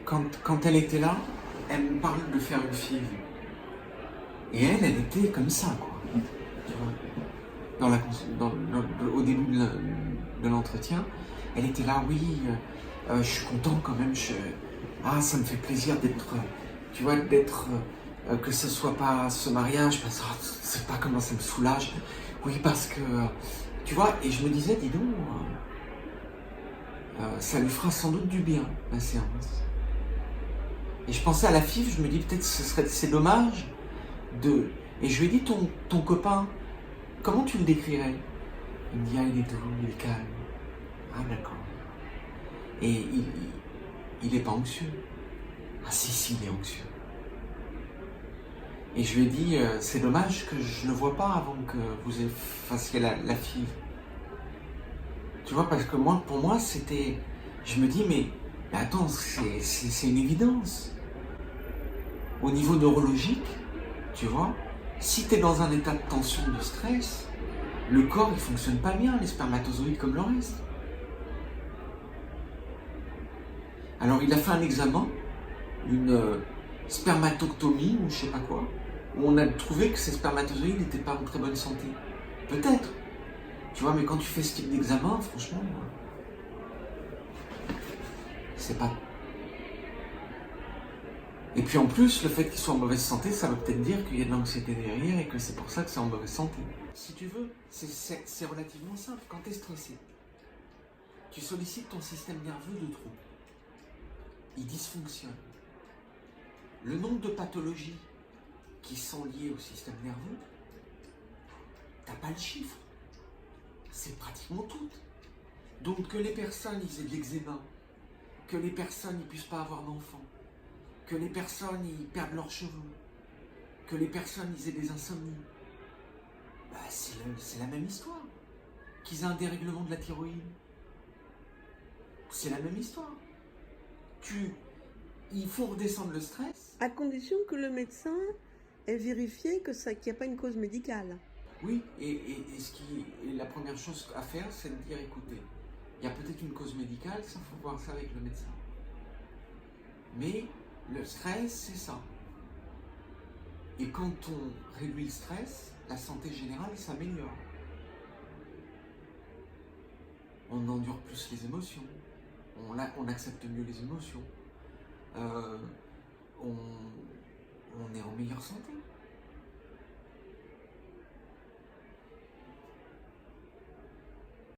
quand elle était là, elle me parle de faire une fille. Et elle était comme ça, quoi. Tu vois, au début de l'entretien, elle était là, oui, je suis content quand même, ça me fait plaisir d'être, tu vois, que ce soit pas ce mariage, parce que c'est pas comment ça me soulage. Oui, parce que, tu vois, et je me disais, dis donc, ça lui fera sans doute du bien, la séance. Et je pensais à la fille, je me dis peut-être c'est dommage de... Et je lui ai dit, ton copain, comment tu le décrirais? Il me dit, il est doux, il est calme. Ah d'accord. Et il est pas anxieux. Ah si, il est anxieux. Et je lui ai dit, c'est dommage que je ne le vois pas avant que vous fassiez la fille. Tu vois, parce que moi, pour moi, c'était... Je me dis, mais attends, c'est une évidence. Au niveau neurologique, tu vois, si tu es dans un état de tension, de stress, le corps, il fonctionne pas bien, les spermatozoïdes comme le reste. Alors, il a fait un examen, une spermatoctomie ou je sais pas quoi, où on a trouvé que ces spermatozoïdes n'étaient pas en très bonne santé. Peut-être. Tu vois, mais quand tu fais ce type d'examen, franchement, c'est pas... Et puis en plus, le fait qu'il soit en mauvaise santé, ça veut peut-être dire qu'il y a de l'anxiété derrière et que c'est pour ça que c'est en mauvaise santé. Si tu veux, c'est relativement simple. Quand tu es stressé, tu sollicites ton système nerveux de trop. Il dysfonctionne. Le nombre de pathologies qui sont liées au système nerveux, t'as pas le chiffre. C'est pratiquement toutes. Donc que les personnes aient de l'eczéma, que les personnes ne puissent pas avoir d'enfants, que les personnes y perdent leurs cheveux, que les personnes aient des insomnies, c'est la même histoire. Qu'ils aient un dérèglement de la thyroïde, c'est la même histoire. Il faut redescendre le stress. À condition que le médecin ait vérifié qu'il n'y a pas une cause médicale. Oui, et la première chose à faire, c'est de dire, écoutez, il y a peut-être une cause médicale, ça faut voir ça avec le médecin. Mais le stress, c'est ça. Et quand on réduit le stress, la santé générale s'améliore. On endure plus les émotions, on accepte mieux les émotions, on est en meilleure santé.